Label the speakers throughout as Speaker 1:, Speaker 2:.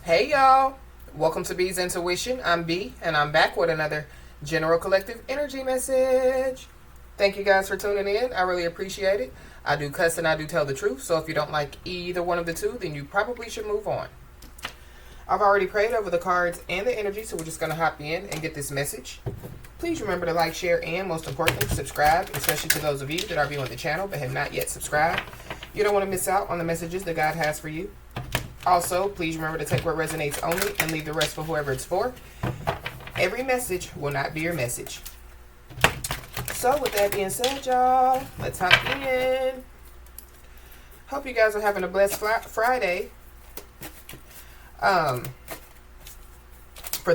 Speaker 1: Hey y'all, welcome to B's Intuition. I'm B and I'm back with another general collective energy message. Thank you guys for tuning in. I really appreciate it. I do cuss and I do tell the truth, so if you don't like either one of the two, then you probably should move on. I've already prayed over the cards and the energy, so we're just going to hop in and get this message. Please remember to like, share, and most importantly, subscribe, especially to those of you that are viewing the channel but have not yet subscribed. You don't want to miss out on the messages that God has for you. Also, please remember to take what resonates only and leave the rest for whoever it's for. Every message will not be your message. So, with that being said, y'all, let's hop in. Hope you guys are having a blessed Friday. For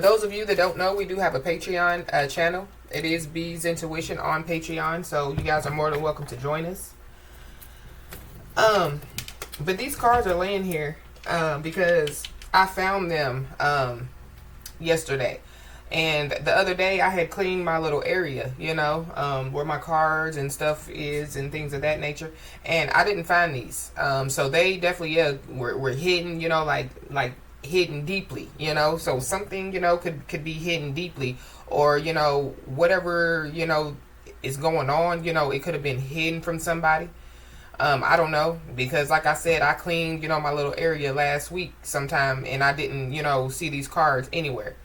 Speaker 1: those of you that don't know, we do have a Patreon channel. It is B's Intuition on Patreon, so you guys are more than welcome to join us. But these cards are laying here because I found them yesterday. And the other day I had cleaned my little area, you know, where my cards and stuff is and things of that nature. And I didn't find these. So they definitely were hidden, you know, like hidden deeply, you know. So something, you know, could be hidden deeply, or, you know, whatever, you know, is going on, you know, it could have been hidden from somebody. I don't know, because like I said, I cleaned, you know, my little area last week sometime, and I didn't, you know, see these cards anywhere.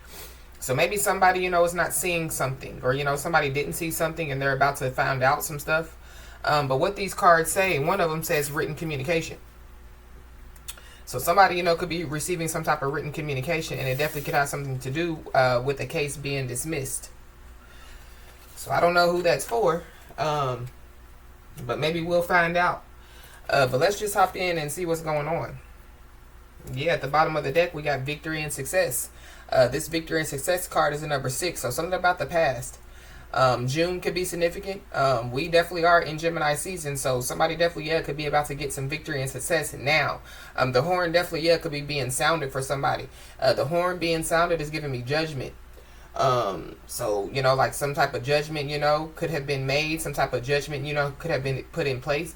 Speaker 1: So maybe somebody, you know, is not seeing something, or, you know, somebody didn't see something and they're about to find out some stuff. But what these cards say, one of them says written communication. So somebody, you know, could be receiving some type of written communication, and it definitely could have something to do with the case being dismissed. So I don't know who that's for. But maybe we'll find out. But let's just hop in and see what's going on. Yeah, at the bottom of the deck, we got victory and success. This victory and success card is a number 6. So something about the past. June could be significant. We definitely are in Gemini season. So somebody definitely, could be about to get some victory and success now. The horn definitely, could be being sounded for somebody. The horn being sounded is giving me judgment. So, you know, like some type of judgment, you know, could have been made. Some type of judgment, you know, could have been put in place.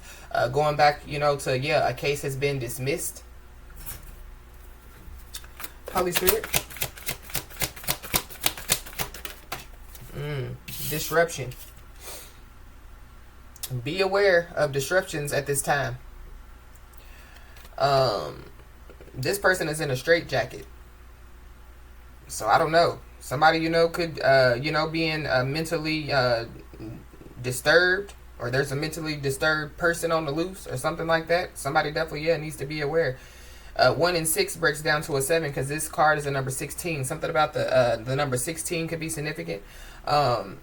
Speaker 1: Going back, you know, to, a case has been dismissed. Holy Spirit. Disruption. Be aware of disruptions at this time. This person is in a straitjacket. So I don't know. Somebody, you know, could, you know, being mentally disturbed, or there's a mentally disturbed person on the loose or something like that. Somebody definitely, needs to be aware. 1 and 6 breaks down to a 7 because this card is a number 16. Something about the number 16 could be significant. But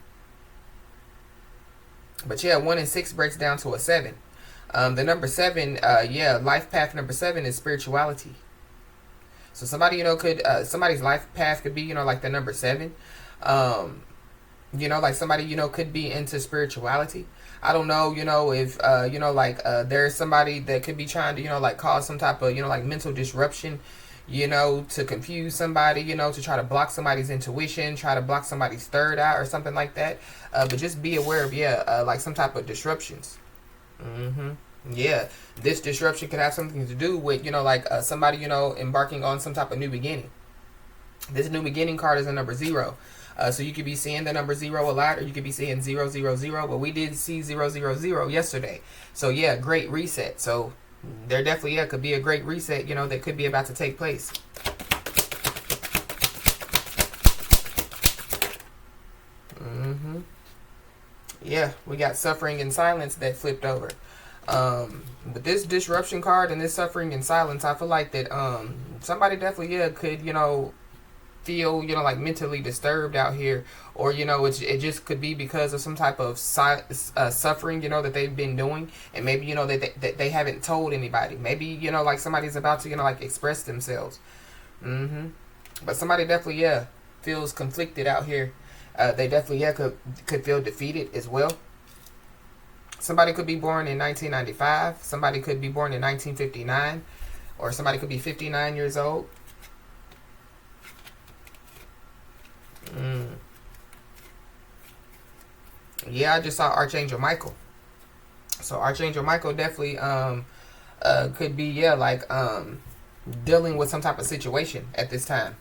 Speaker 1: yeah, 1 and 6 breaks down to a 7. The number 7, life path number 7 is spirituality. So somebody, you know, could, somebody's life path could be, you know, like the number 7. You know, like somebody, you know, could be into spirituality. I don't know, you know, if, you know, like, there's somebody that could be trying to, you know, like cause some type of, you know, like mental disruption, you know, to confuse somebody, you know, to try to block somebody's intuition, try to block somebody's third eye or something like that. But just be aware of, like some type of disruptions. Yeah, this disruption could have something to do with, you know, like somebody, you know, embarking on some type of new beginning. This new beginning card is a number 0. So you could be seeing the number 0 a lot, or you could be seeing 000, but we did see 000 yesterday. So yeah, great reset. So there definitely, could be a great reset, you know, that could be about to take place. Yeah, we got suffering and silence that flipped over. But this disruption card and this suffering and silence, I feel like that somebody definitely could, you know, feel, you know, like mentally disturbed out here, or, you know, it just could be because of some type of suffering, you know, that they've been doing, and maybe, you know, that they haven't told anybody. Maybe, you know, like somebody's about to, you know, like express themselves. But somebody definitely feels conflicted out here. They definitely could feel defeated as well. Somebody could be born in 1995. Somebody could be born in 1959. Or somebody could be 59 years old. Yeah, I just saw Archangel Michael. So Archangel Michael definitely could be, like dealing with some type of situation at this time.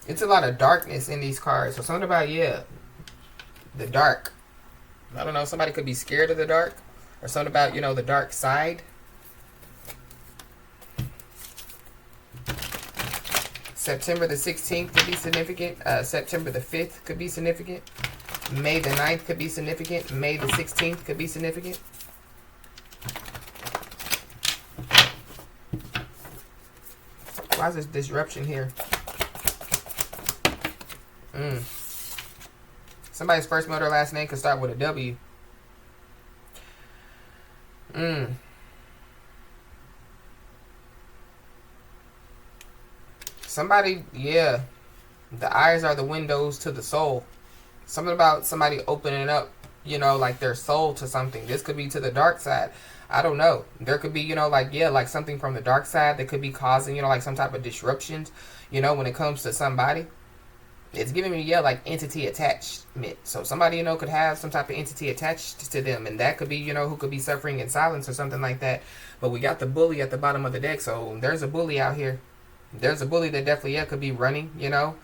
Speaker 1: It's a lot of darkness in these cards. So something about, yeah, the dark. I don't know, somebody could be scared of the dark. Or something about, you know, the dark side. September the 16th could be significant. September the 5th could be significant. May the 9th could be significant. May the 16th could be significant. Why is this disruption here? Somebody's first middle or last name could start with a W. Somebody, yeah. The eyes are the windows to the soul. Something about somebody opening up, you know, like their soul to something. This could be to the dark side. I don't know. There could be, you know, like, yeah, like something from the dark side that could be causing, you know, like some type of disruptions, you know, when it comes to somebody. It's giving me, yeah, like entity attachment. So somebody, you know, could have some type of entity attached to them. And that could be, you know, who could be suffering in silence or something like that. But we got the bully at the bottom of the deck. So there's a bully out here. There's a bully that definitely, yeah, could be running, you know.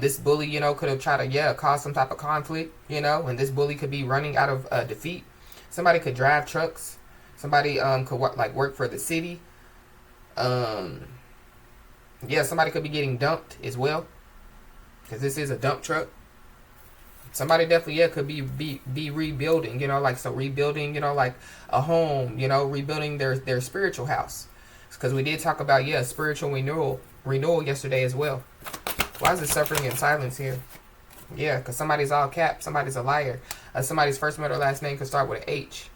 Speaker 1: This bully, you know, could have tried to, yeah, cause some type of conflict, you know. And this bully could be running out of defeat. Somebody could drive trucks. Somebody could work for the city. Yeah, somebody could be getting dumped as well. Because this is a dump truck. Somebody definitely, yeah, could be rebuilding, you know, like, so rebuilding, you know, like a home, you know, rebuilding their spiritual house. Because we did talk about, yeah, spiritual renewal yesterday as well. Why is it suffering in silence here? Yeah, because somebody's all capped. Somebody's a liar. Somebody's first middle or last name could start with an H.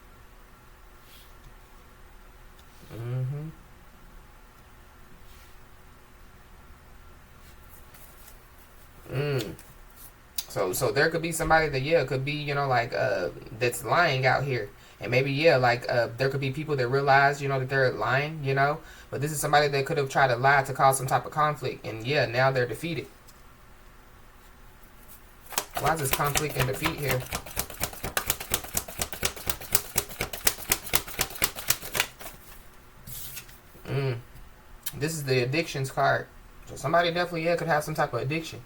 Speaker 1: So there could be somebody that, yeah, could be, you know, like, that's lying out here. And maybe, yeah, like, there could be people that realize, you know, that they're lying, you know. But this is somebody that could have tried to lie to cause some type of conflict. And, yeah, now they're defeated. Why is this conflict and defeat here? This is the addictions card. So somebody definitely, yeah, could have some type of addiction.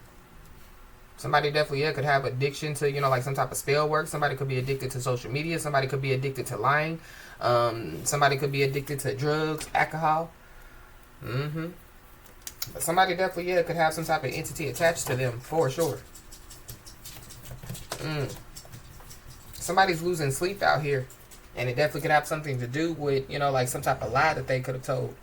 Speaker 1: Somebody definitely, yeah, could have addiction to, you know, like some type of spell work. Somebody could be addicted to social media. Somebody could be addicted to lying. Somebody could be addicted to drugs, alcohol. But somebody definitely, yeah, could have some type of entity attached to them, for sure. Somebody's losing sleep out here. And it definitely could have something to do with, you know, like some type of lie that they could have told.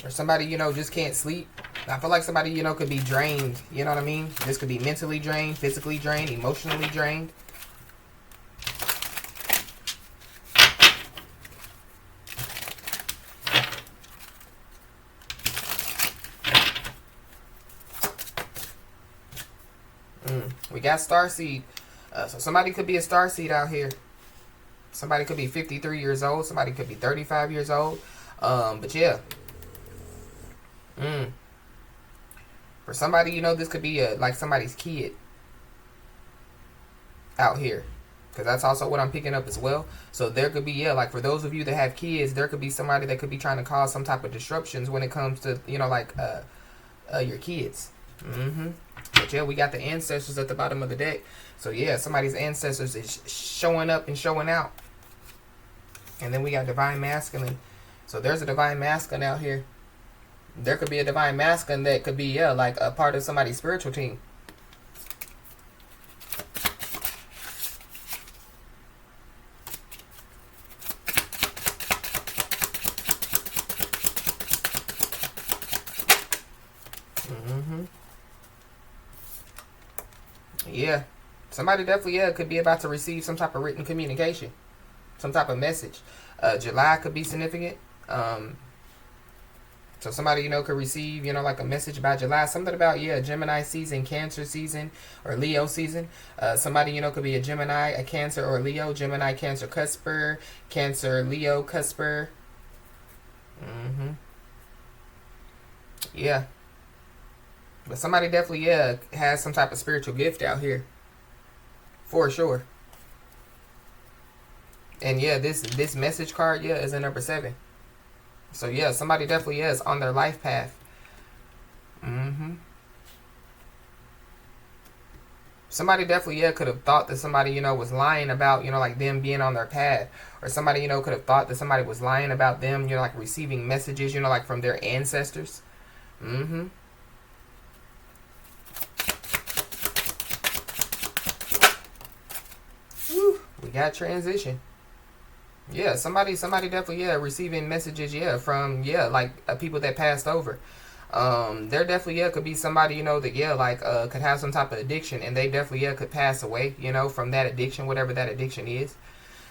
Speaker 1: Or somebody, you know, just can't sleep. I feel like somebody, you know, could be drained. You know what I mean? This could be mentally drained, physically drained, emotionally drained. We got starseed. So somebody could be a starseed out here. Somebody could be 53 years old. Somebody could be 35 years old. But yeah. For somebody, you know, this could be like somebody's kid out here. Because that's also what I'm picking up as well. So there could be, yeah, like for those of you that have kids, there could be somebody that could be trying to cause some type of disruptions when it comes to, you know, like your kids. But yeah, we got the ancestors at the bottom of the deck. So yeah, somebody's ancestors is showing up and showing out. And then we got divine masculine. So there's a divine masculine out here. There could be a divine masculine that could be, yeah, like a part of somebody's spiritual team. Yeah. Somebody definitely, yeah, could be about to receive some type of written communication. Some type of message. July could be significant. So somebody, you know, could receive, you know, like a message by July. Something about, yeah, Gemini season, Cancer season, or Leo season. Somebody, you know, could be a Gemini, a Cancer, or a Leo. Gemini, Cancer, Cusper. Cancer, Leo, Cusper. Yeah. But somebody definitely, yeah, has some type of spiritual gift out here. For sure. And yeah, this message card, yeah, is a number 7. So yeah, somebody definitely is on their life path. Somebody definitely, yeah, could have thought that somebody, was lying about, like them being on their path. Or somebody, could have thought that somebody was lying about them, like receiving messages, like from their ancestors. Whew, we got transition. Yeah, somebody definitely, yeah, receiving messages, yeah, from, yeah, like people that passed over. There definitely, yeah, could be somebody, that, yeah, like, could have some type of addiction, and they definitely, yeah, could pass away, from that addiction, whatever that addiction is.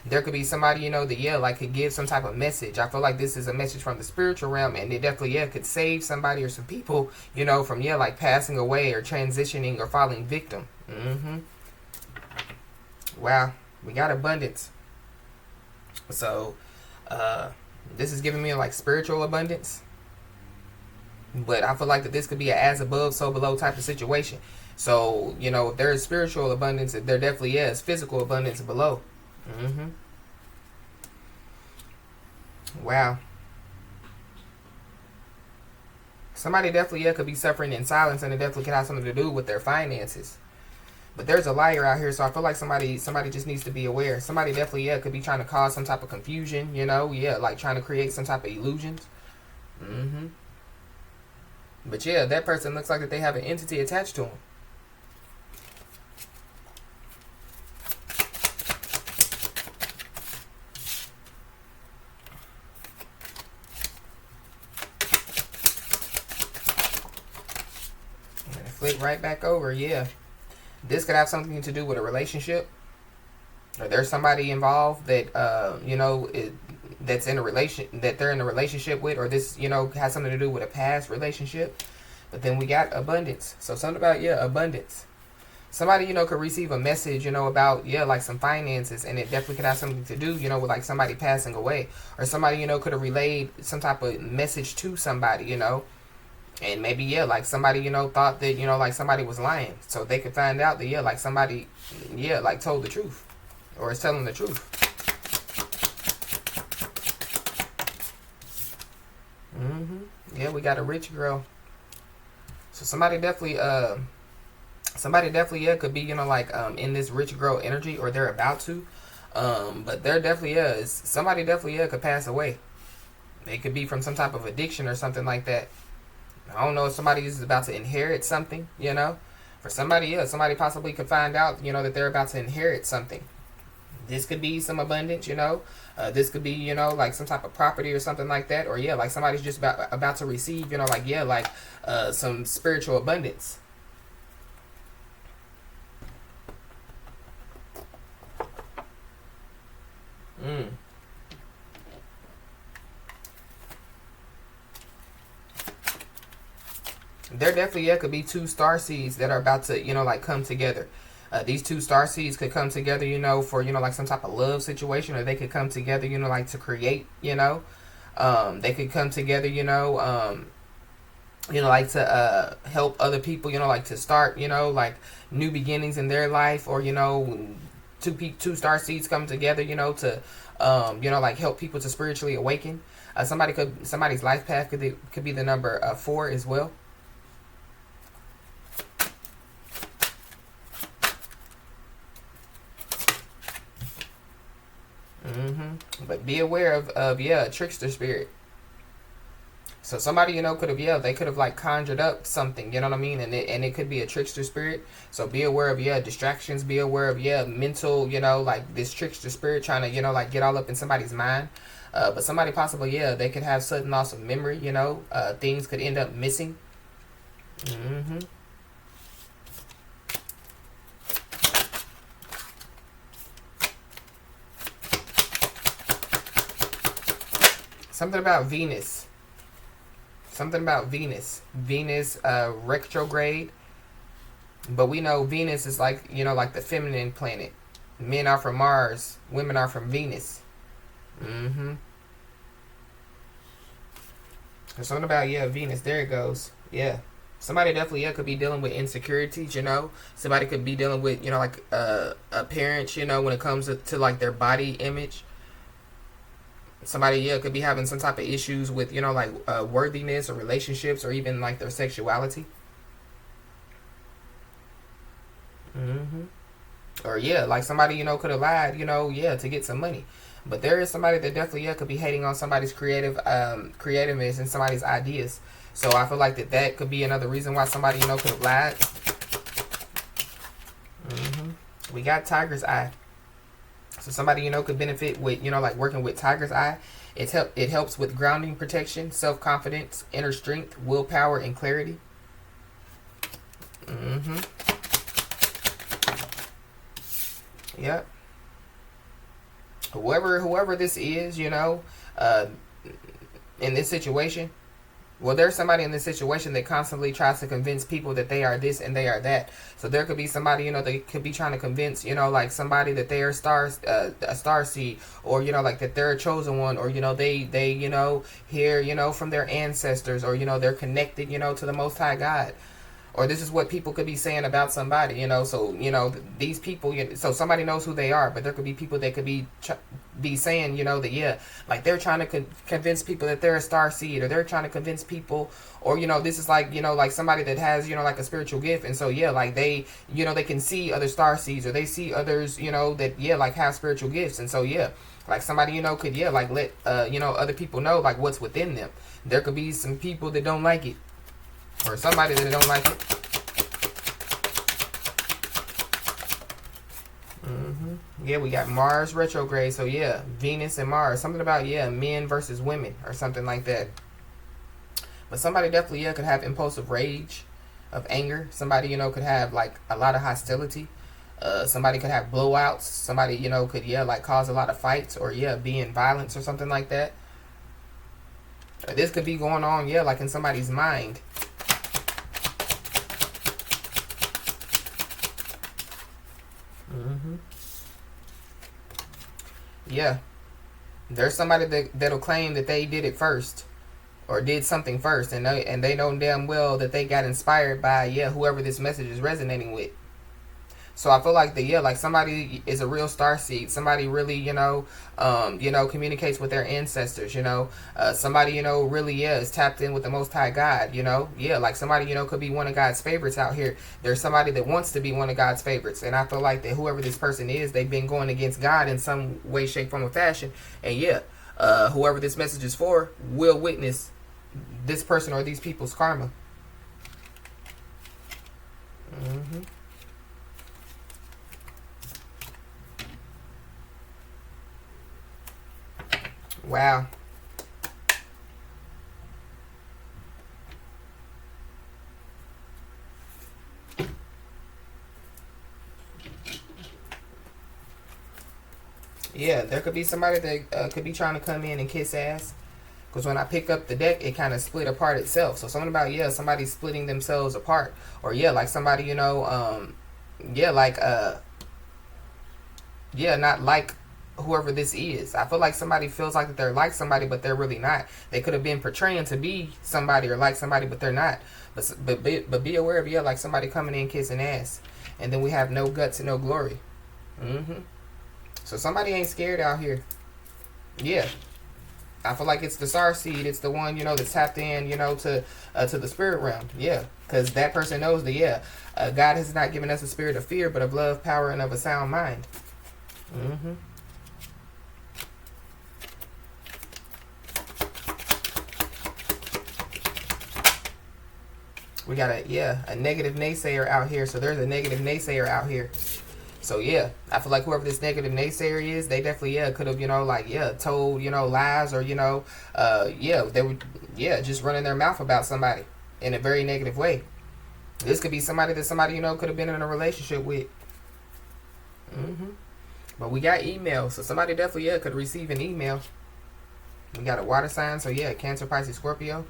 Speaker 1: There could be somebody, that, yeah, like, could give some type of message. I feel like this is a message from the spiritual realm, and it definitely, yeah, could save somebody or some people, from, yeah, like, passing away or transitioning or falling victim. Wow, we got abundance. So, this is giving me, like, spiritual abundance. But I feel like that this could be an as above, so below type of situation. So, if there is spiritual abundance, there definitely is physical abundance below. Wow. Somebody definitely, yeah, could be suffering in silence, and it definitely could have something to do with their finances. But there's a liar out here, so I feel like somebody just needs to be aware. Somebody definitely, yeah, could be trying to cause some type of confusion, yeah, like trying to create some type of illusions. But yeah, that person looks like that they have an entity attached to them. I'm gonna flip right back over, yeah. This could have something to do with a relationship. Or there's somebody involved that, that's in a that they're in a relationship with, or this, has something to do with a past relationship. But then we got abundance. So something about, yeah, abundance. Somebody, could receive a message, about, yeah, like some finances, and it definitely could have something to do, with like somebody passing away. Or somebody, could have relayed some type of message to somebody, and maybe, yeah, like somebody, thought that, like somebody was lying. So they could find out that, yeah, like somebody, yeah, like told the truth. Or is telling the truth. Yeah, we got a rich girl. So somebody definitely, yeah, could be, like, in this rich girl energy, or they're about to. But there definitely is. Somebody definitely, yeah, could pass away. They could be from some type of addiction or something like that. I don't know if somebody is about to inherit something, For somebody, yeah, somebody possibly could find out, that they're about to inherit something. This could be some abundance, this could be, like some type of property or something like that. Or, yeah, like somebody's just about to receive, like, yeah, like some spiritual abundance. There definitely, yeah, could be 2 star seeds that are about to, like come together. These 2 star seeds could come together, for, like some type of love situation, or they could come together, like to create, they could come together, like to help other people, like to start, like new beginnings in their life, or, 2 star seeds come together, to, like help people to spiritually awaken. Somebody's life path could be the number 4 as well. But be aware of yeah, a trickster spirit. So somebody, could have, yeah, they could have like conjured up something, you know what I mean? And it could be a trickster spirit. So be aware of, yeah, distractions. Be aware of, yeah, mental, like this trickster spirit trying to, like get all up in somebody's mind. But somebody possibly, yeah, they could have sudden loss of memory, things could end up missing. Something about Venus. Something about Venus. Venus retrograde. But we know Venus is like, like the feminine planet. Men are from Mars. Women are from Venus. There's something about, yeah, Venus. There it goes. Yeah. Somebody definitely, yeah, could be dealing with insecurities, Somebody could be dealing with, like appearance, when it comes to like their body image. Somebody, yeah, could be having some type of issues with, you know, like worthiness or relationships or even like their sexuality. Or yeah, like somebody, you know, could have lied, you know, yeah, to get some money. But there is somebody that definitely, yeah, could be hating on somebody's creativeness and somebody's ideas. So I feel like that could be another reason why somebody, you know, could have lied. We got Tiger's Eye. So somebody, you know, could benefit with, you know, like working with Tiger's Eye. It helps with grounding, protection, self-confidence, inner strength, willpower, and clarity. Yep. Whoever this is, you know, in this situation, well, there's somebody in this situation that constantly tries to convince people that they are this and they are that. So there could be somebody, you know, they could be trying to convince, you know, like somebody that they are a star seed, or, you know, like that they're a chosen one, or, you know, they you know, hear, you know, from their ancestors, or, you know, they're connected, you know, to the Most High God. Or this is what people could be saying about somebody, you know. So, you know, these people, so somebody knows who they are, but there could be people that could be saying, you know, that, yeah, like they're trying to convince people that they're a star seed, or they're trying to convince people, or, you know, this is like, you know, like somebody that has, you know, like a spiritual gift. And so, yeah, like they, you know, they can see other star seeds, or they see others, you know, that, yeah, like have spiritual gifts. And so, yeah, like somebody, you know, could, yeah, like let, you know, other people know like what's within them. There could be some people that don't like it. Or somebody that don't like it. Yeah, we got Mars retrograde. So, yeah, Venus and Mars. Something about, yeah, men versus women or something like that. But somebody definitely, yeah, could have impulsive rage of anger. Somebody, you know, could have, like, a lot of hostility. Somebody could have blowouts. Somebody, you know, could, yeah, like, cause a lot of fights. Or, yeah, be in violence or something like that. This could be going on, yeah, like in somebody's mind. Yeah, there's somebody that'll claim that they did it first, or did something first, and they know damn well that they got inspired by, yeah, whoever this message is resonating with. So I feel like like somebody is a real starseed. Somebody really, you know, communicates with their ancestors. You know, somebody, you know, really is tapped in with the Most High God. You know, yeah, like somebody, you know, could be one of God's favorites out here. There's somebody that wants to be one of God's favorites, and I feel like that whoever this person is, they've been going against God in some way, shape, form, or fashion. And yeah, whoever this message is for will witness this person or these people's karma. Wow. Yeah, there could be somebody that could be trying to come in and kiss ass. Because when I pick up the deck, it kind of split apart itself. So something about, yeah, somebody splitting themselves apart. Or, yeah, like somebody, you know, yeah, like, yeah, not like whoever this is. I feel like somebody feels like that they're like somebody, but they're really not. They could have been portraying to be somebody or like somebody, but they're not. But be aware of, yeah, like somebody coming in kissing ass. And then we have no guts and no glory. So somebody ain't scared out here. Yeah. I feel like it's the star seed. It's the one, you know, that's tapped in, you know, to the spirit realm. Yeah. Because that person knows that, yeah, God has not given us a spirit of fear, but of love, power, and of a sound mind. We got a negative naysayer out here. So there's a negative naysayer out here. So yeah, I feel like whoever this negative naysayer is, they definitely, yeah, could have, you know, like, yeah, told, you know, lies, or, you know, yeah, they would, yeah, just running their mouth about somebody in a very negative way. This could be somebody that somebody, you know, could have been in a relationship with. But we got email, so somebody definitely, yeah, could receive an email. We got a water sign, so yeah, Cancer, Pisces, Scorpio.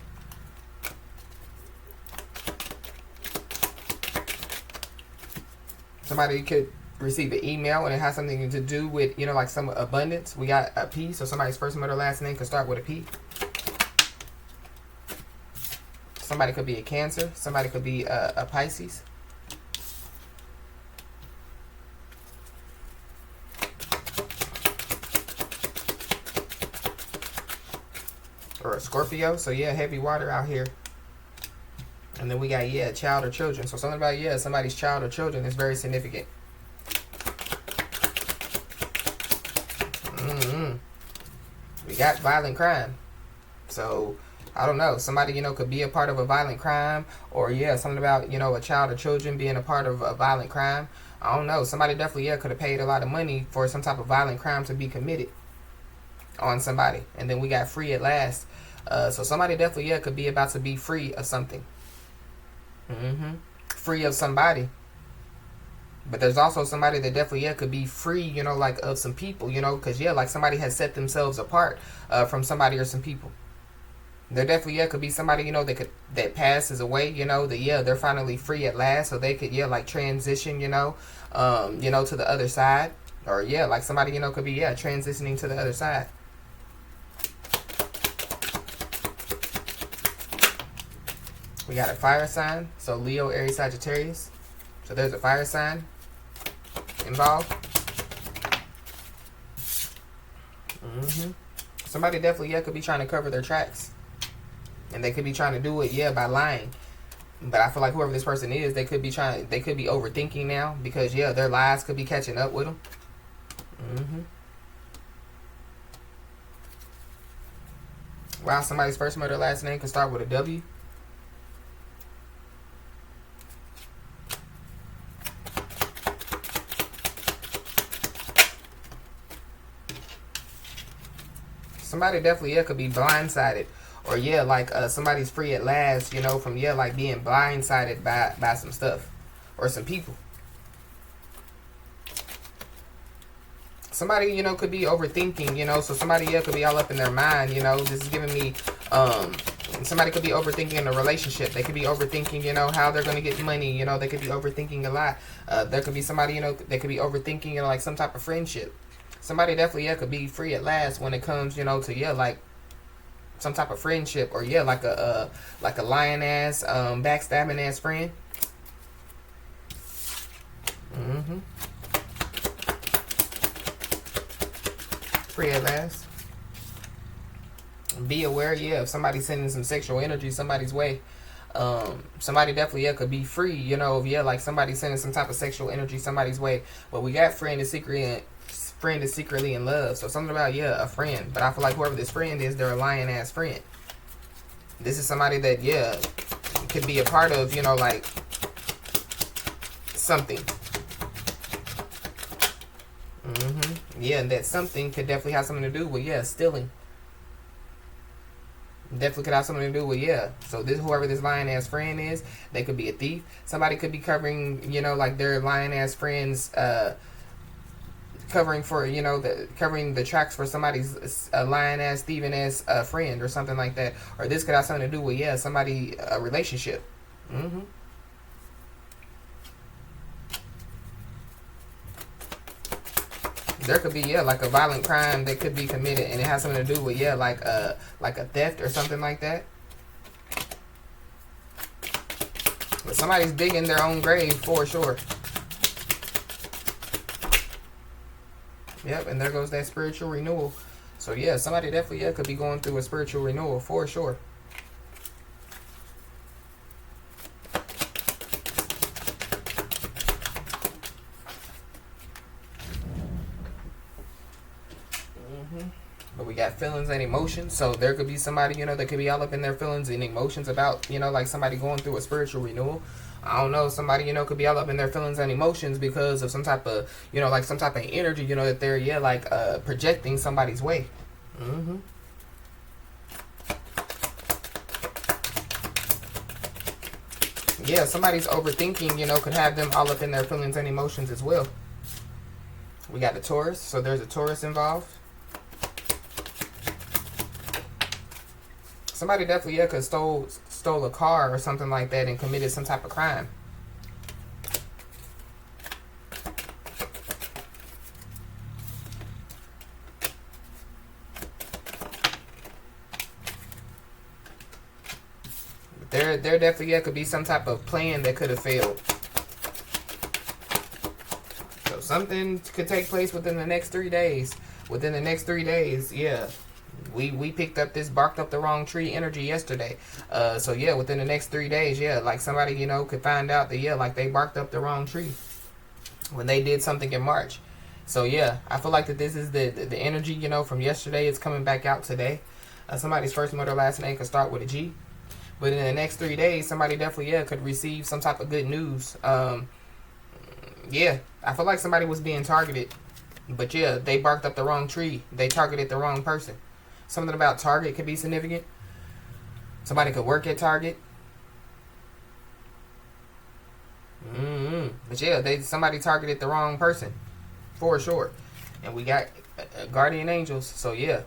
Speaker 1: Somebody could receive an email and it has something to do with, you know, like some abundance. We got a P, so somebody's first, middle, last name could start with a P. Somebody could be a Cancer. Somebody could be a Pisces. or a Scorpio. So yeah, heavy water out here. And then we got, yeah, child or children. So something about, yeah, somebody's child or children is very significant. We got violent crime. So I don't know, somebody, you know, could be a part of a violent crime, or yeah, something about, you know, a child or children being a part of a violent crime. I don't know, somebody definitely, yeah, could have paid a lot of money for some type of violent crime to be committed on somebody. And then we got free at last. So somebody definitely, yeah, could be about to be free of something. Free of somebody. But there's also somebody that definitely, yeah, could be free, you know, like of some people, you know, because, yeah, like somebody has set themselves apart from somebody or some people. There definitely, yeah, could be somebody, you know, that passes away, you know, that, yeah, they're finally free at last, so they could, yeah, like transition, you know, to the other side. Or, yeah, like somebody, you know, could be, yeah, transitioning to the other side. We got a fire sign, so Leo, Aries, Sagittarius. So there's a fire sign involved. Somebody definitely, yeah, could be trying to cover their tracks. And they could be trying to do it, yeah, by lying. But I feel like whoever this person is, they could be overthinking now, because, yeah, their lies could be catching up with them. Wow, somebody's first mother last name can start with a W. Somebody definitely, yeah, could be blindsided. Or, yeah, like somebody's free at last, you know, from, yeah, like being blindsided by some stuff. Or some people. Somebody, you know, could be overthinking, you know. So somebody, yeah, could be all up in their mind, you know. This is giving me, somebody could be overthinking a relationship. They could be overthinking, you know, how they're going to get money. You know, they could be overthinking a lot. There could be somebody, you know, they could be overthinking, you know, like some type of friendship. Somebody definitely, yeah, could be free at last when it comes, you know, to, yeah, like some type of friendship, or, yeah, like a lying ass, backstabbing ass friend. Free at last. Be aware, yeah, if somebody's sending some sexual energy somebody's way. Somebody definitely, yeah, could be free, you know, yeah, like somebody sending some type of sexual energy somebody's way. But we got friend is secretly in love. So something about, yeah, a friend. But I feel like whoever this friend is, they're a lying ass friend. This is somebody that, yeah, could be a part of, you know, like something. Yeah, and that something could definitely have something to do with, yeah, stealing. Definitely could have something to do with, yeah. So this, whoever this lying ass friend is, they could be a thief. Somebody could be covering, you know, like their lying ass friends, covering for, you know, covering the tracks for somebody's lying ass, thieving ass friend or something like that. Or this could have something to do with, yeah, somebody, a relationship. There could be, yeah, like a violent crime that could be committed, and it has something to do with, yeah, like a theft or something like that. But somebody's digging their own grave for sure. Yep, and there goes that spiritual renewal. So yeah, somebody definitely, yeah, could be going through a spiritual renewal for sure. But we got feelings and emotions. So there could be somebody, you know, that could be all up in their feelings and emotions about, you know, like somebody going through a spiritual renewal. I don't know, somebody, you know, could be all up in their feelings and emotions because of some type of, you know, like some type of energy, you know, that they're, yeah, like projecting somebody's way. Yeah, somebody's overthinking, you know, could have them all up in their feelings and emotions as well. We got the Taurus, so there's a Taurus involved. Somebody definitely, yeah, could stole a car or something like that and committed some type of crime. There definitely, yeah, could be some type of plan that could have failed. So something could take place within the next 3 days. Within the next 3 days, yeah. we picked up this barked up the wrong tree energy yesterday. So yeah, within the next 3 days, yeah, like somebody, you know, could find out that, yeah, like they barked up the wrong tree when they did something in March. So yeah, I feel like that this is the energy, you know, from yesterday. It's coming back out today. Somebody's first, middle, last name could start with a G. But in the next 3 days, somebody definitely, yeah, could receive some type of good news. Yeah, I feel like somebody was being targeted. But yeah, they barked up the wrong tree. They targeted the wrong person. Something about Target could be significant. Somebody could work at Target. But yeah, somebody targeted the wrong person. For sure. And we got guardian angels. So yeah.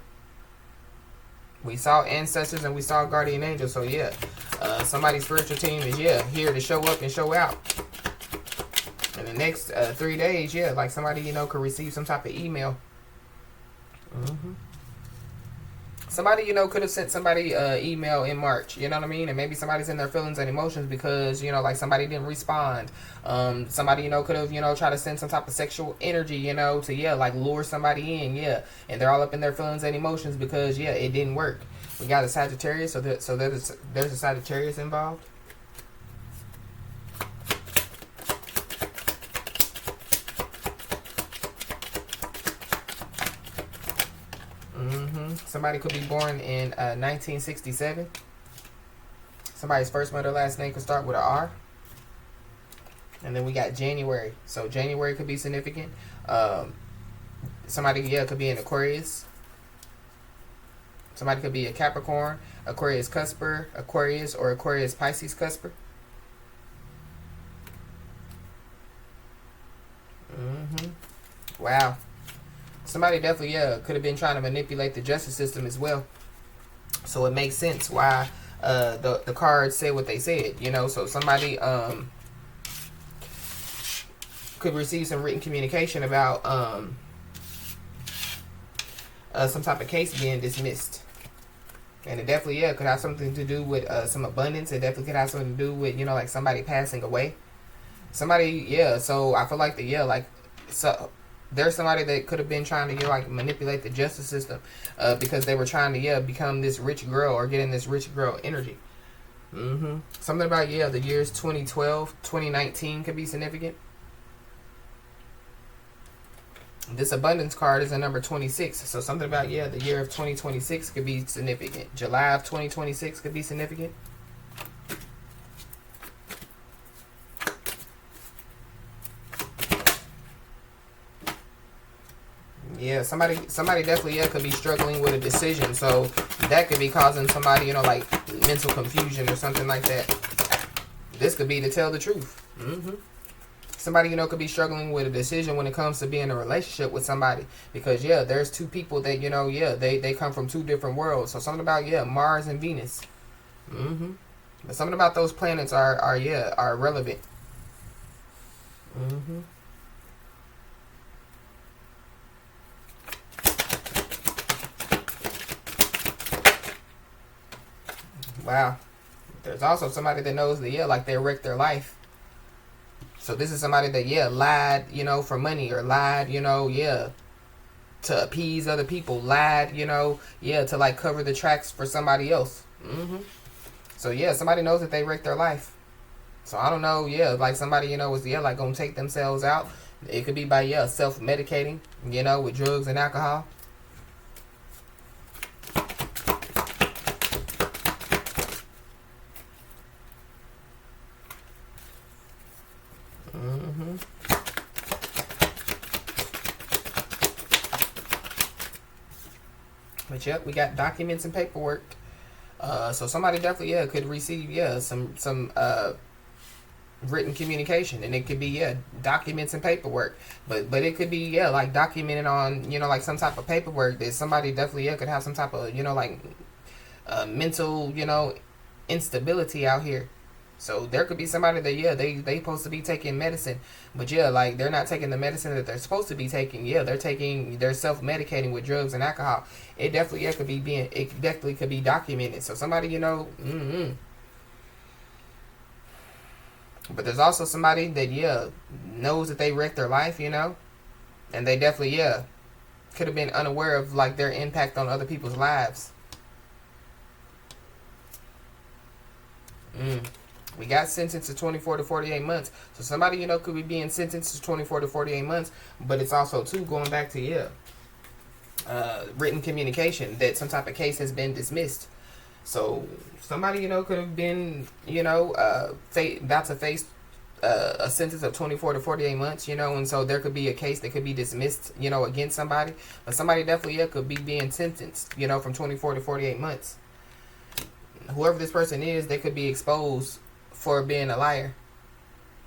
Speaker 1: We saw ancestors and we saw guardian angels. So yeah. Somebody's spiritual team is, yeah, here to show up and show out. In the next 3 days, yeah, like somebody, you know, could receive some type of email. Somebody, you know, could have sent somebody email in March, you know what I mean? And maybe somebody's in their feelings and emotions because, you know, like somebody didn't respond. Somebody, you know, could have, you know, tried to send some type of sexual energy, you know, to, yeah, like lure somebody in, yeah. And they're all up in their feelings and emotions because, yeah, it didn't work. We got a Sagittarius, so there's a Sagittarius involved. Somebody could be born in 1967. Somebody's first, middle, last name could start with an R. And then we got January. So January could be significant. Somebody, yeah, could be an Aquarius. Somebody could be a Capricorn, Aquarius Cusper, Aquarius, or Aquarius Pisces Cusper. Wow. Somebody definitely, yeah, could have been trying to manipulate the justice system as well. So it makes sense why the cards say what they said, you know. So somebody could receive some written communication about some type of case being dismissed. And it definitely, yeah, could have something to do with some abundance. It definitely could have something to do with, you know, like somebody passing away. Somebody, yeah, so I feel like the, yeah, like, so there's somebody that could have been trying to, you know, like manipulate the justice system because they were trying to, yeah, become this rich girl or get in this rich girl energy. Something about, yeah, the years 2012, 2019 could be significant. This abundance card is a number 26. So something about, yeah, the year of 2026 could be significant. July of 2026 could be significant. Yeah, somebody definitely, yeah, could be struggling with a decision. So that could be causing somebody, you know, like mental confusion or something like that. This could be to tell the truth. Somebody, you know, could be struggling with a decision when it comes to being in a relationship with somebody. Because, yeah, there's two people that, you know, yeah, they come from two different worlds. So something about, yeah, Mars and Venus. But something about those planets are relevant. Wow. There's also somebody that knows that, yeah, like they wrecked their life. So this is somebody that, yeah, lied, you know, for money, or lied, you know, yeah, to appease other people, lied, you know, yeah, to like cover the tracks for somebody else. So yeah, somebody knows that they wrecked their life. So I don't know, yeah, like somebody, you know, is, yeah, like gonna take themselves out. It could be by, yeah, self-medicating, you know, with drugs and alcohol. But yep, we got documents and paperwork. So somebody definitely, yeah, could receive, yeah, some written communication, and it could be, yeah, documents and paperwork. But it could be, yeah, like documented on, you know, like some type of paperwork that somebody definitely, yeah, could have some type of, you know, like mental, you know, instability out here. So there could be somebody that, yeah, they supposed to be taking medicine, but yeah, like they're not taking the medicine that they're supposed to be taking. Yeah, they're self-medicating with drugs and alcohol. It definitely, yeah, it definitely could be documented. So somebody, you know, but there's also somebody that, yeah, knows that they wrecked their life, you know, and they definitely, yeah, could have been unaware of like their impact on other people's lives. We got sentenced to 24 to 48 months. So somebody, you know, could be being sentenced to 24 to 48 months, but it's also too going back to written communication that some type of case has been dismissed. So somebody, you know, could have been, you know, about to face a sentence of 24 to 48 months, you know, and so there could be a case that could be dismissed, you know, against somebody. But somebody definitely could be being sentenced, you know, from 24 to 48 months. Whoever this person is, they could be exposed for being a liar.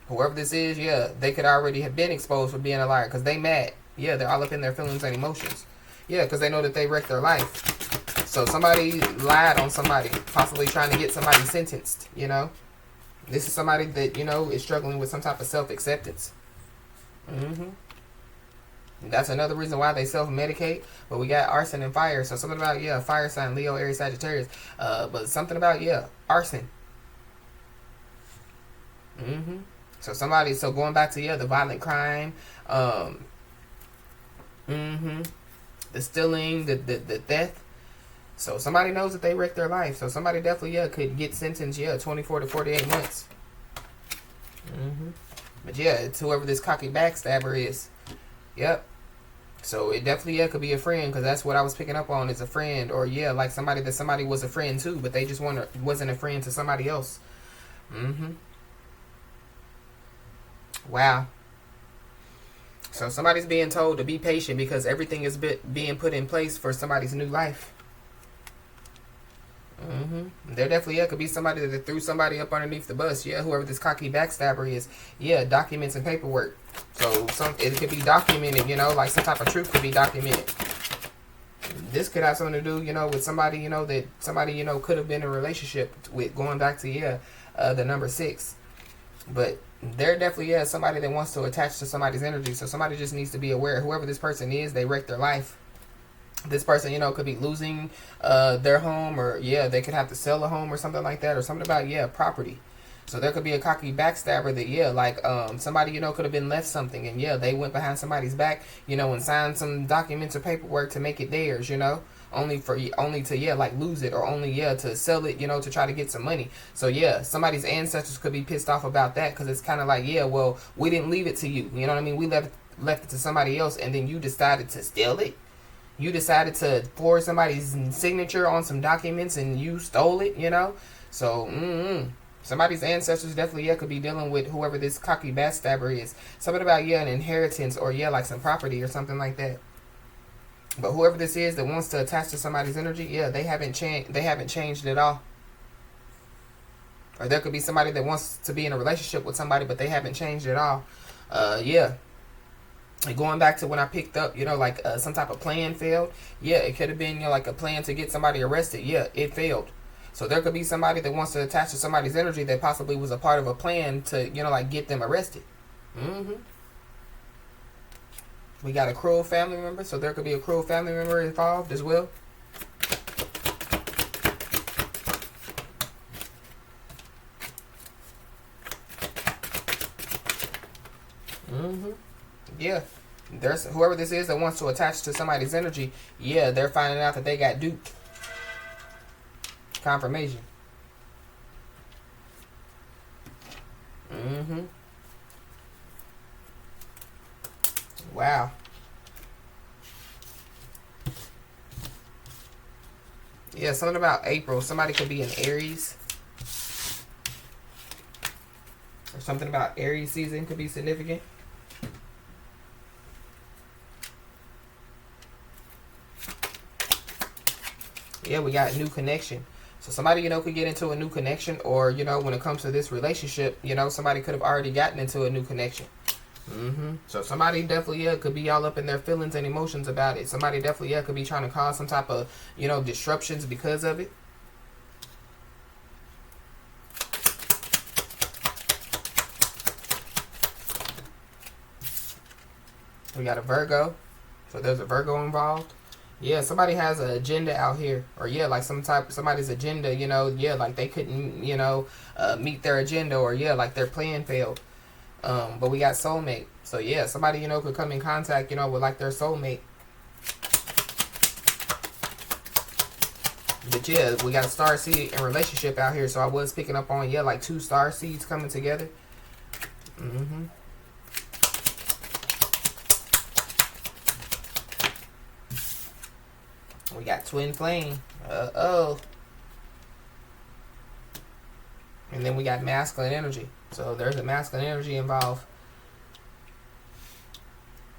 Speaker 1: Whoever this is, they could already have been exposed for being a liar because they mad. They're all up in their feelings and emotions. Because they know that they wrecked their life. So somebody lied on somebody, possibly trying to get somebody sentenced, you know. This is somebody that, you know, is struggling with some type of self-acceptance. That's another reason why they self-medicate. But we got arson and fire. So something about, fire sign, Leo, Aries, Sagittarius. But something about, arson. So somebody, so going back to, the violent crime. The stealing, the theft. So somebody knows that they wrecked their life. So somebody definitely, could get sentenced, 24 to 48 months. But it's whoever this cocky backstabber is. Yep. So it definitely, could be a friend, because that's what I was picking up on, is a friend. Or, like somebody that somebody was a friend to, but they just wasn't a friend to somebody else. Wow. So somebody's being told to be patient because everything is being put in place for somebody's new life. There definitely could be somebody that threw somebody up underneath the bus. Whoever this cocky backstabber is. Documents and paperwork. So it could be documented, you know, like some type of truth could be documented. This could have something to do, you know, with somebody, you know, that somebody, you know, could have been in a relationship with, going back to, the number 6. But there definitely is somebody that wants to attach to somebody's energy. So somebody just needs to be aware. Whoever this person is, they wrecked their life. This person, you know, could be losing their home, or they could have to sell a home or something like that, or something about property. So there could be a cocky backstabber that like somebody, you know, could have been left something, and they went behind somebody's back, you know, and signed some documents or paperwork to make it theirs, you know, only to like lose it, or only to sell it, you know, to try to get some money. So somebody's ancestors could be pissed off about that, because it's kind of like, well, we didn't leave it to you, you know what I mean? We left it to somebody else, and then you decided to steal it. You decided to forge somebody's signature on some documents, and you stole it, you know? So, somebody's ancestors definitely, could be dealing with whoever this cocky backstabber is. Something about, an inheritance, or, like some property or something like that. But whoever this is that wants to attach to somebody's energy, they haven't changed at all. Or there could be somebody that wants to be in a relationship with somebody, but they haven't changed at all. And going back to when I picked up, you know, like some type of plan failed. It could have been, you know, like a plan to get somebody arrested. It failed. So there could be somebody that wants to attach to somebody's energy that possibly was a part of a plan to, you know, like get them arrested. We got a cruel family member, so there could be a cruel family member involved as well. There's whoever this is that wants to attach to somebody's energy. They're finding out that they got duped. Confirmation. Wow. Something about April. Somebody could be in Aries. Or something about Aries season could be significant. We got new connection. So somebody, you know, could get into a new connection, or, you know, when it comes to this relationship, you know, somebody could have already gotten into a new connection. So somebody definitely, could be all up in their feelings and emotions about it. Somebody definitely, could be trying to cause some type of, you know, disruptions because of it. We got a Virgo. So there's a Virgo involved. Somebody has an agenda out here, or like somebody's agenda, you know, like they couldn't, you know, meet their agenda, or like their plan failed. But we got soulmate. So somebody, you know, could come in contact, you know, with like their soulmate. But yeah, we got a star seed and relationship out here. So I was picking up on, yeah, like 2 star seeds coming together. We got twin flame. Uh-oh. And then we got masculine energy. So there's a masculine energy involved.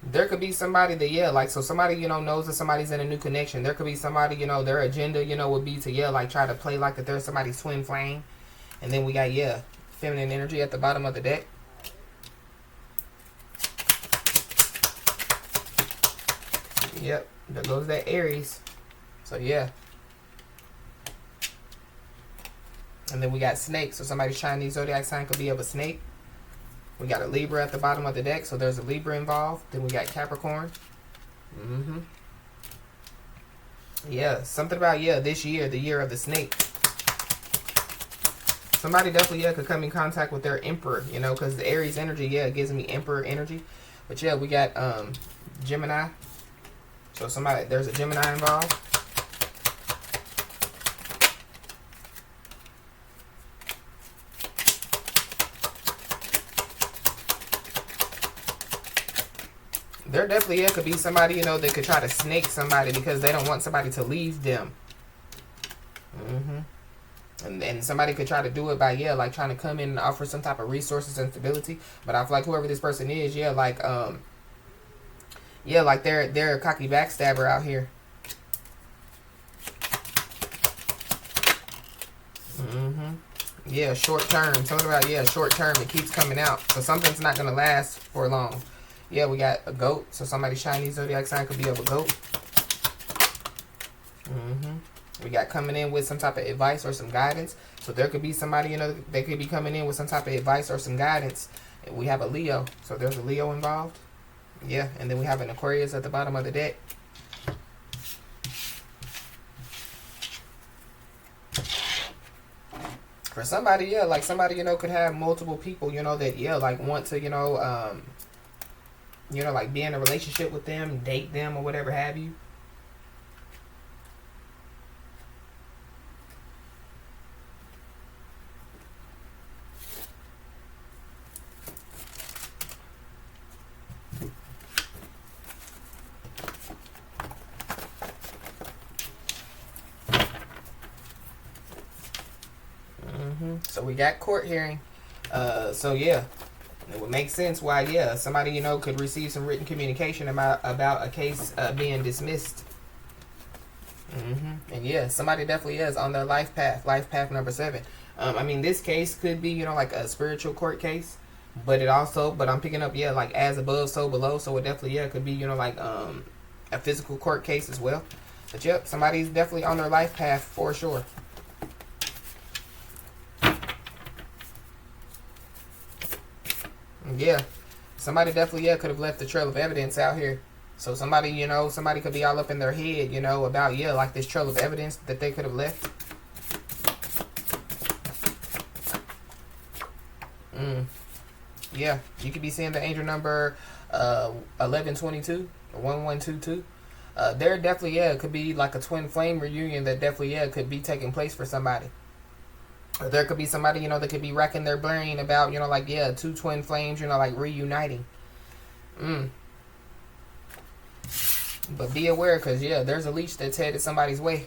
Speaker 1: There could be somebody that, yeah, like, so somebody, you know, knows that somebody's in a new connection. There could be somebody, you know, their agenda, you know, would be to, yeah, like, try to play like that there's somebody's twin flame. And then we got, yeah, feminine energy at the bottom of the deck. Yep, there goes that Aries. So, yeah. And then we got snake. So somebody's Chinese zodiac sign could be of a snake. We got a Libra at the bottom of the deck, so there's a Libra involved. Then we got Capricorn. Yeah, something about, yeah, this year, the year of the snake. Somebody definitely, yeah, could come in contact with their emperor, you know, because the Aries energy, yeah, it gives me emperor energy. But yeah, we got Gemini. So somebody, there's a Gemini involved. There definitely, yeah, could be somebody, you know, that could try to snake somebody because they don't want somebody to leave them. And somebody could try to do it by, yeah, like trying to come in and offer some type of resources and stability. But I feel like whoever this person is, yeah, like, yeah, like they're a cocky backstabber out here. Yeah, short term. Something about, yeah, short term. It keeps coming out. So something's not going to last for long. Yeah, we got a goat. So somebody's Chinese zodiac sign could be of a goat. We got coming in with some type of advice or some guidance. So there could be somebody, you know, they could be coming in with some type of advice or some guidance. And we have a Leo. So there's a Leo involved. Yeah, and then we have an Aquarius at the bottom of the deck. For somebody, yeah, like somebody, you know, could have multiple people, you know, that, yeah, like want to, you know, like be in a relationship with them, date them, or whatever have you. So we got court hearing. So yeah, it would make sense why, yeah, somebody, you know, could receive some written communication about a case being dismissed. And yeah, somebody definitely is on their life path number 7. I mean, this case could be, you know, like a spiritual court case, but I'm picking up, yeah, like as above, so below. So it definitely, yeah, could be, you know, like a physical court case as well. But yep, somebody's definitely on their life path for sure. Yeah, somebody definitely, yeah, could have left a trail of evidence out here. So somebody, you know, somebody could be all up in their head, you know, about, yeah, like this trail of evidence that they could have left. Yeah, you could be seeing the angel number 1122 or 1122. There definitely, yeah, could be like a twin flame reunion that definitely, yeah, could be taking place for somebody. Or there could be somebody, you know, that could be racking their brain about, you know, like, yeah, 2 twin flames, you know, like reuniting. But be aware, because, yeah, there's a leech that's headed somebody's way.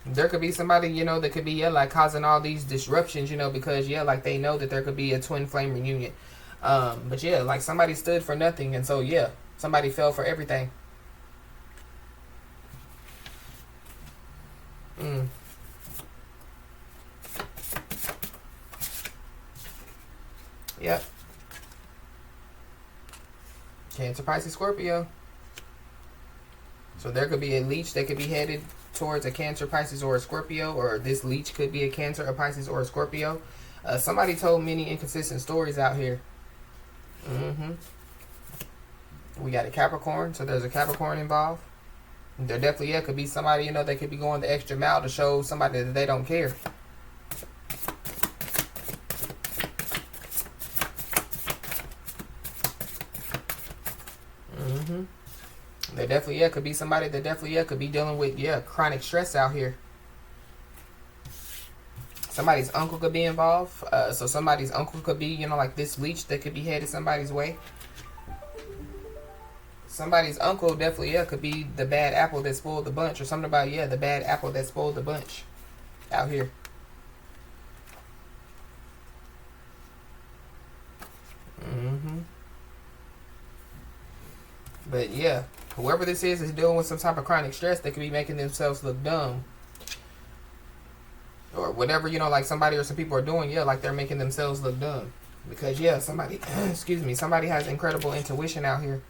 Speaker 1: There could be somebody, you know, that could be, yeah, like causing all these disruptions, you know, because, yeah, like they know that there could be a twin flame reunion. But, yeah, like somebody stood for nothing. And so, yeah, somebody fell for everything. Yep. Cancer, Pisces, Scorpio. So there could be a leech that could be headed towards a Cancer, Pisces, or a Scorpio. Or this leech could be a Cancer, a Pisces, or a Scorpio. Somebody told many inconsistent stories out here. We got a Capricorn. So there's a Capricorn involved. There definitely, yeah, could be somebody, you know, they could be going the extra mile to show somebody that they don't care. There definitely, could be somebody that definitely, could be dealing with, chronic stress out here. Somebody's uncle could be involved. So somebody's uncle could be, like this leech that could be headed somebody's way. Somebody's uncle definitely, could be the bad apple that spoiled the bunch. Or something about, the bad apple that spoiled the bunch out here. But yeah, whoever this is dealing with some type of chronic stress. They could be making themselves look dumb. Or whatever, like somebody or some people are doing, like they're making themselves look dumb. Because, somebody, excuse me, somebody has incredible intuition out here.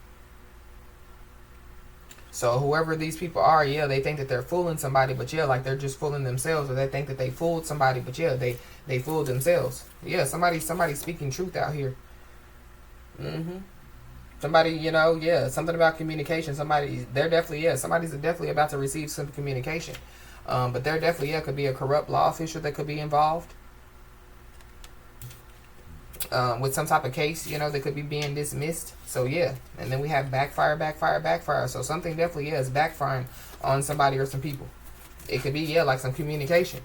Speaker 1: So whoever these people are, they think that they're fooling somebody, but like they're just fooling themselves. Or they think that they fooled somebody, but they fooled themselves. Somebody's speaking truth out here. Somebody, something about communication. Somebody's definitely about to receive some communication. But there definitely, could be a corrupt law official that could be involved. With some type of case, that could be being dismissed. So, and then we have backfire, backfire, backfire. So something definitely, is backfiring on somebody or some people. It could be, like some communication.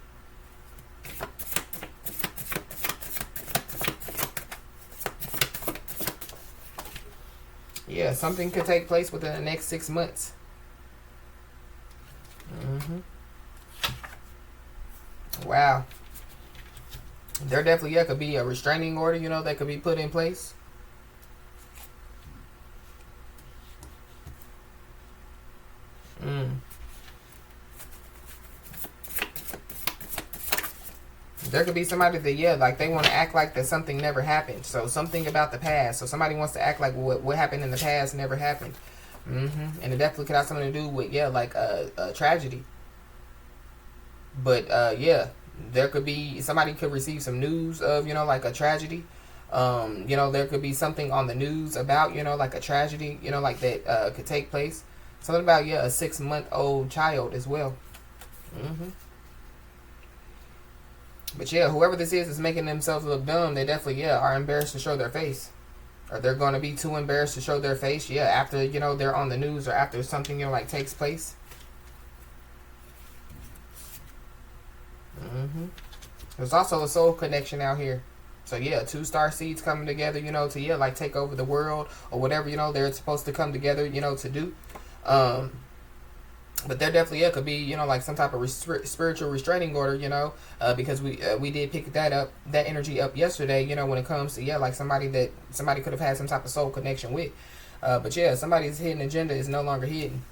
Speaker 1: Something could take place within the next 6 months. Wow. There definitely, could be a restraining order, that could be put in place. There could be somebody that, like they want to act like that something never happened. So something about the past. So somebody wants to act like what happened in the past never happened. And it definitely could have something to do with, like a tragedy. But, there could be, somebody could receive some news of, like a tragedy. There could be something on the news about, like a tragedy, like that could take place. Something about, a 6-month-old child as well. But whoever this is making themselves look dumb. They definitely, are embarrassed to show their face. Or they're going to be too embarrassed to show their face, after, they're on the news or after something, like takes place. There's also a soul connection out here. So 2 star seeds coming together, to like take over the world or whatever, they're supposed to come together, to do. But there definitely could be, like some type of spiritual restraining order, because we did pick that energy up yesterday, when it comes to like somebody could have had some type of soul connection with. But somebody's hidden agenda is no longer hidden.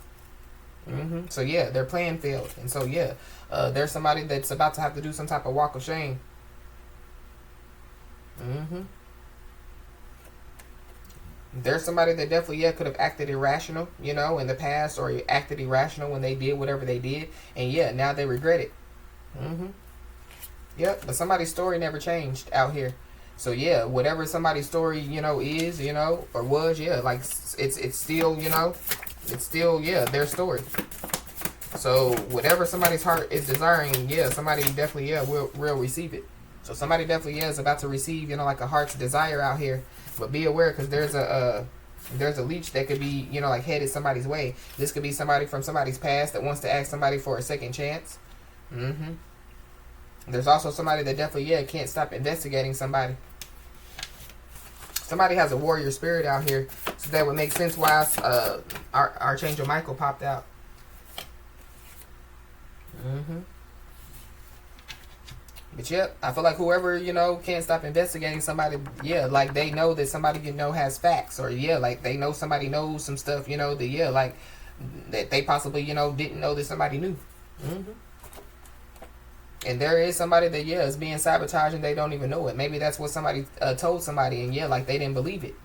Speaker 1: So their plan failed, and so there's somebody that's about to have to do some type of walk of shame. There's somebody that definitely could have acted irrational, in the past, or acted irrational when they did whatever they did, and now they regret it. But somebody's story never changed out here. So whatever somebody's story is, or was, like it's still, it's still, their story. So whatever somebody's heart is desiring, somebody definitely, will receive it. So somebody definitely is about to receive, like a heart's desire out here. But be aware, because there's a leech that could be, like headed somebody's way. This could be somebody from somebody's past that wants to ask somebody for a second chance. There's also somebody that definitely, can't stop investigating somebody. Somebody has a warrior spirit out here. So that would make sense why Archangel Michael popped out. But I feel like whoever, can't stop investigating somebody, like they know that somebody, has facts. Or, like they know somebody knows some stuff, that, like, that they possibly, didn't know that somebody knew. And there is somebody that, is being sabotaged and they don't even know it. Maybe that's what somebody told somebody, and, like, they didn't believe it,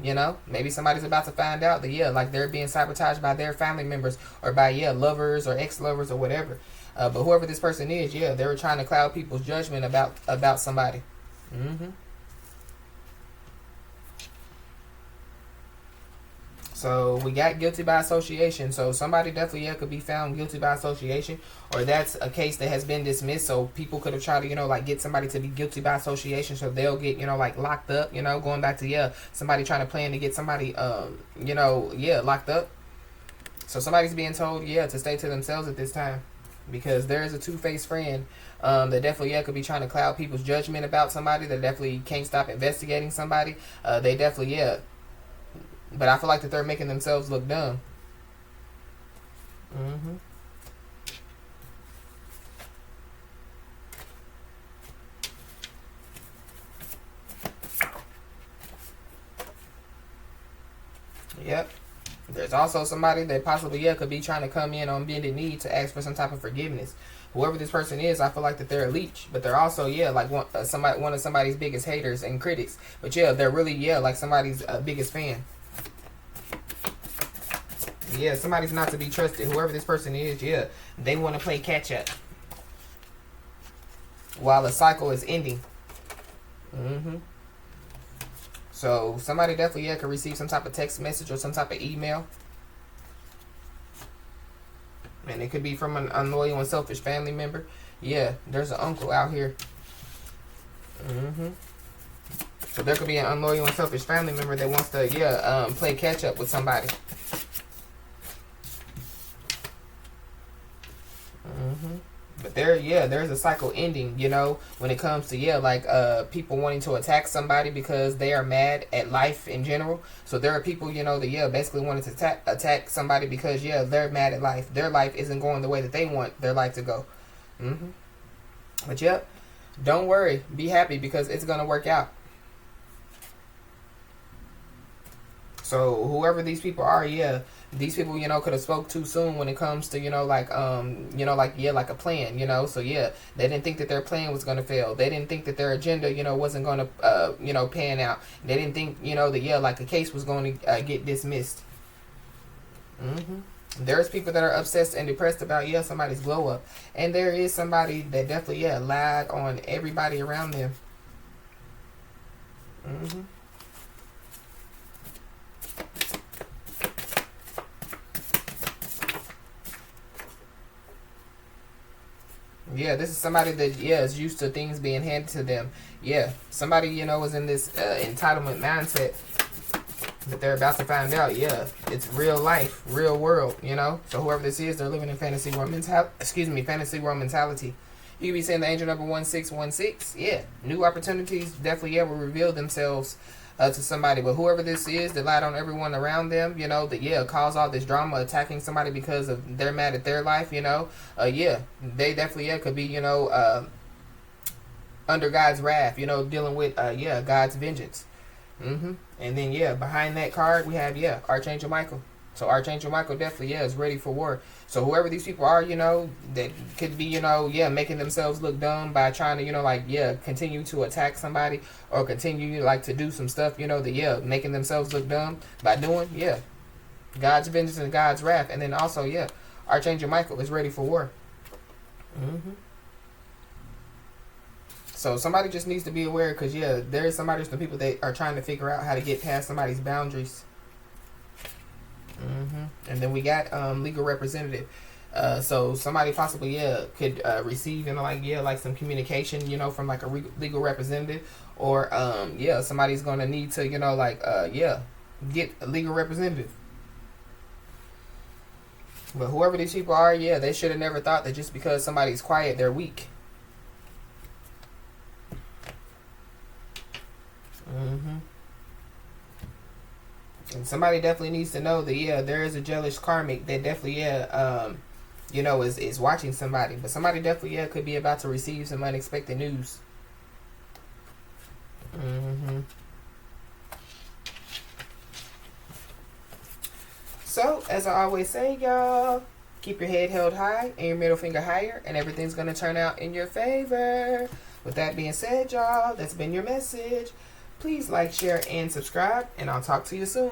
Speaker 1: Maybe somebody's about to find out that, like, they're being sabotaged by their family members or by, lovers or ex-lovers or whatever. But whoever this person is, they were trying to cloud people's judgment about somebody. So we got guilty by association. So somebody definitely could be found guilty by association, or that's a case that has been dismissed. So people could have tried to, like get somebody to be guilty by association, so they'll get, like locked up. Going back to somebody trying to plan to get somebody locked up. So somebody's being told, yeah, to stay to themselves at this time. Because there is a two-faced friend that definitely, yeah, could be trying to cloud people's judgment about somebody. That definitely can't stop investigating somebody. They definitely, yeah. But I feel like that they're making themselves look dumb. Yep. There's also somebody that possibly, yeah, could be trying to come in on bended knee to ask for some type of forgiveness. Whoever this person is, I feel like that they're a leech, but they're also, yeah, like one of somebody's biggest haters and critics. But yeah, they're really, yeah, like somebody's biggest fan. Yeah, somebody's not to be trusted. Whoever this person is, yeah, they want to play catch up while the cycle is ending. So somebody definitely, yeah, could receive some type of text message or some type of email. And it could be from an unloyal and selfish family member. Yeah, there's an uncle out here. So there could be an unloyal and selfish family member that wants to, yeah, play catch up with somebody. But there's a cycle ending, you know, when it comes to, yeah, like people wanting to attack somebody because they are mad at life in general. So there are people, you know, that, yeah, basically wanted to attack somebody because, yeah, they're mad at life. Their life isn't going the way that they want their life to go. But, yeah, don't worry. Be happy because it's going to work out. So whoever these people are, yeah, these people, you know, could have spoke too soon when it comes to, you know, like, yeah, like a plan, you know. So, yeah, they didn't think that their plan was going to fail. They didn't think that their agenda, you know, wasn't going to, you know, pan out. They didn't think, you know, that, yeah, like a case was going to get dismissed. There's people that are obsessed and depressed about, yeah, somebody's glow up. And there is somebody that definitely, yeah, lied on everybody around them. Yeah, this is somebody that, yeah, is used to things being handed to them. Yeah, somebody, you know, is in this entitlement mindset that they're about to find out, yeah, it's real life, real world, you know. So whoever this is, they're living in fantasy world fantasy world mentality. You could be saying the angel number 1616. Yeah, new opportunities definitely, yeah, will reveal themselves to somebody. But whoever this is that lied on everyone around them, you know, that, yeah, cause all this drama, attacking somebody because of they're mad at their life, you know, yeah, they definitely, yeah, could be, you know, under God's wrath, you know, dealing with, yeah, God's vengeance. And then, yeah, behind that card, we have, yeah, Archangel Michael. So Archangel Michael definitely, yeah, is ready for war. So whoever these people are, you know, that could be, you know, yeah, making themselves look dumb by trying to, you know, like, yeah, continue to attack somebody or continue, like, to do some stuff, you know, that, yeah, making themselves look dumb by doing, yeah, God's vengeance and God's wrath. And then also, yeah, Archangel Michael is ready for war. So somebody just needs to be aware because, yeah, there's some people that are trying to figure out how to get past somebody's boundaries. And then we got legal representative. So somebody possibly, yeah, could receive, you know, like, yeah, like some communication, you know, from like a legal representative, or yeah, somebody's gonna need to, you know, like, yeah, get a legal representative. But whoever these people are, yeah, they should have never thought that just because somebody's quiet, they're weak. And somebody definitely needs to know that, yeah, there is a jealous karmic that definitely, yeah, you know, is watching somebody. But somebody definitely, yeah, could be about to receive some unexpected news. So, as I always say, y'all, keep your head held high and your middle finger higher, and everything's going to turn out in your favor. With that being said, y'all, that's been your message. Please like, share, and subscribe, and I'll talk to you soon.